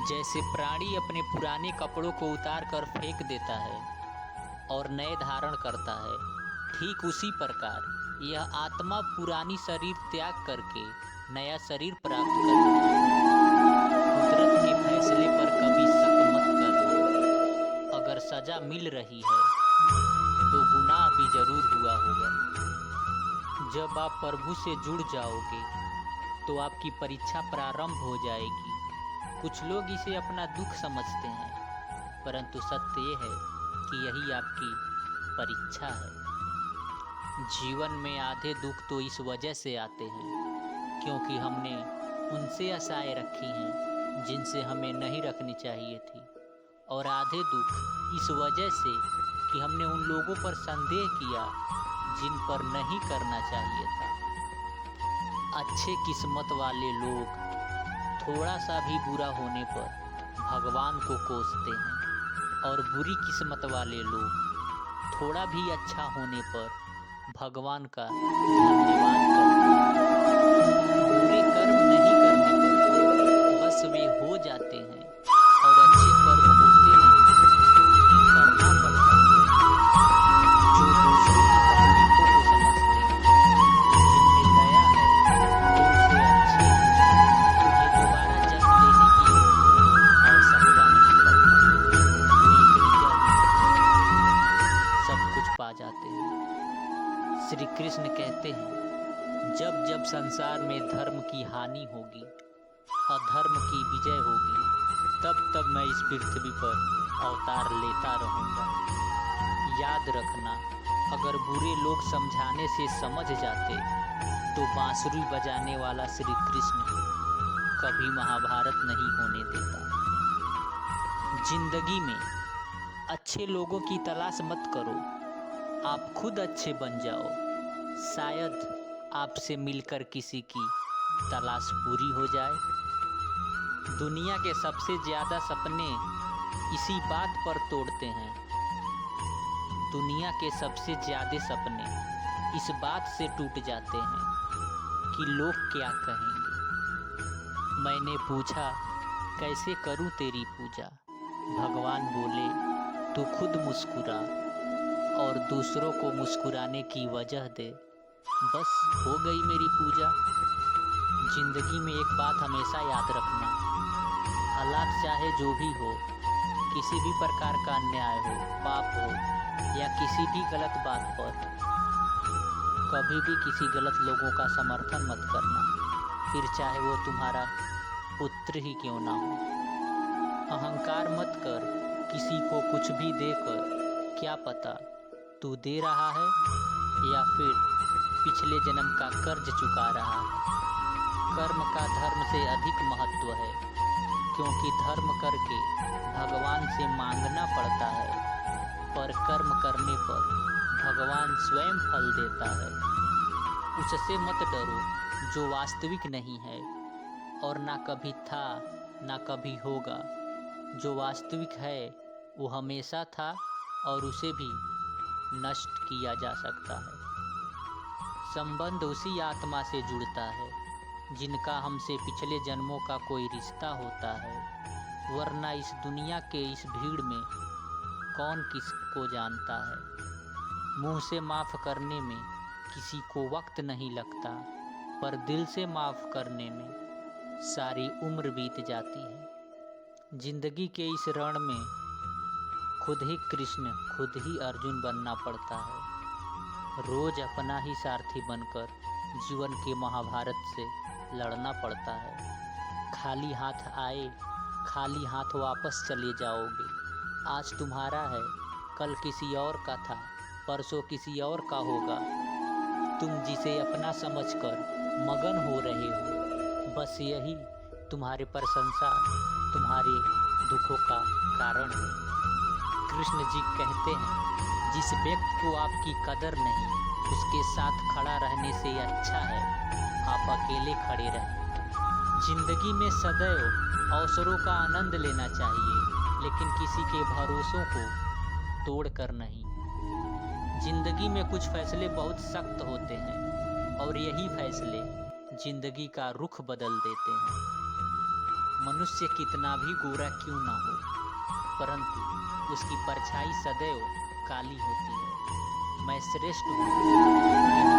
जैसे प्राणी अपने पुराने कपड़ों को उतार कर फेंक देता है और नए धारण करता है, ठीक उसी प्रकार यह आत्मा पुरानी शरीर त्याग करके नया शरीर प्राप्त करती है। कुदरत के फैसले पर कभी शक मत करना। अगर सजा मिल रही है तो गुनाह भी जरूर हुआ होगा। जब आप प्रभु से जुड़ जाओगे तो आपकी परीक्षा प्रारंभ हो जाएगी। कुछ लोग इसे अपना दुख समझते हैं, परंतु सत्य ये है कि यही आपकी परीक्षा है। जीवन में आधे दुख तो इस वजह से आते हैं क्योंकि हमने उनसे आशाएं रखी हैं जिनसे हमें नहीं रखनी चाहिए थी, और आधे दुख इस वजह से कि हमने उन लोगों पर संदेह किया जिन पर नहीं करना चाहिए था। अच्छे किस्मत वाले लोग थोड़ा सा भी बुरा होने पर भगवान को कोसते हैं, और बुरी किस्मत वाले लोग थोड़ा भी अच्छा होने पर भगवान का धन्यवाद करते हैं। बुरे कर्म नहीं करने पड़ते, बस वे हो जाते हैं, और अच्छे कर्म होते नहीं, ये करना पड़ता है। जो दूसरों की तकलीफों को समझते हैं, जिनमें दया है, दिल से अच्छे हैं, उन्हें दोबारा जन्म लेने की आवश्यकता नहीं पड़ता। वो एक ही जन्म सब कुछ पा जाते हैं। श्री कृष्ण कहते हैं, जब जब संसार में धर्म की हानि होगी, अधर्म की विजय होगी, तब तब मैं इस पृथ्वी पर अवतार लेता रहूँगा। याद रखना, अगर बुरे लोग समझाने से समझ जाते तो बांसुरी बजाने वाला श्री कृष्ण कभी महाभारत नहीं होने देता। जिंदगी में अच्छे लोगों की तलाश मत करो, आप खुद अच्छे बन जाओ। शायद आपसे मिलकर किसी की तलाश पूरी हो जाए। दुनिया के सबसे ज्यादा सपने इसी बात पर तोड़ते हैं। दुनिया के सबसे ज्यादा सपने इस बात से टूट जाते हैं कि लोग क्या कहेंगे। मैंने पूछा, कैसे करूं तेरी पूजा? भगवान बोले, तू खुद मुस्कुरा और दूसरों को मुस्कुराने की वजह दे, बस हो गई मेरी पूजा। जिंदगी में एक बात हमेशा याद रखना, हालात चाहे जो भी हो, किसी भी प्रकार का अन्याय हो, पाप हो, या किसी भी गलत बात पर कभी भी किसी गलत लोगों का समर्थन मत करना, फिर चाहे वो तुम्हारा पुत्र ही क्यों ना हो। अहंकार मत कर, किसी को कुछ भी देकर, क्या पता तू दे रहा है या फिर पिछले जन्म का कर्ज चुका रहा है। कर्म का धर्म से अधिक महत्व है, क्योंकि धर्म करके भगवान से मांगना पड़ता है, पर कर्म करने पर भगवान स्वयं फल देता है। उससे मत डरो जो वास्तविक नहीं है, और ना कभी था ना कभी होगा। जो वास्तविक है वो हमेशा था, और उसे भी नष्ट किया जा सकता है। संबंध उसी आत्मा से जुड़ता है जिनका हमसे पिछले जन्मों का कोई रिश्ता होता है, वरना इस दुनिया के इस भीड़ में कौन किसको जानता है। मुंह से माफ़ करने में किसी को वक्त नहीं लगता, पर दिल से माफ़ करने में सारी उम्र बीत जाती है। जिंदगी के इस रण में खुद ही कृष्ण, खुद ही अर्जुन बनना पड़ता है। रोज अपना ही सारथी बनकर जीवन के महाभारत से लड़ना पड़ता है। खाली हाथ आए, खाली हाथ वापस चले जाओगे। आज तुम्हारा है, कल किसी और का था, परसों किसी और का होगा। तुम जिसे अपना समझकर मगन हो रहे हो, बस यही तुम्हारे प्रशंसा, तुम्हारे दुखों का कारण है। कृष्ण जी कहते हैं, जिस व्यक्ति को आपकी कदर नहीं, उसके साथ खड़ा रहने से अच्छा है आप अकेले खड़े रहें। जिंदगी में सदैव अवसरों का आनंद लेना चाहिए, लेकिन किसी के भरोसों को तोड़कर नहीं। जिंदगी में कुछ फैसले बहुत सख्त होते हैं, और यही फैसले जिंदगी का रुख बदल देते हैं। मनुष्य कितना भी गोरा क्यों ना हो, परंतु उसकी परछाई सदैव काली होती है। मैं श्रेष्ठ हूँ,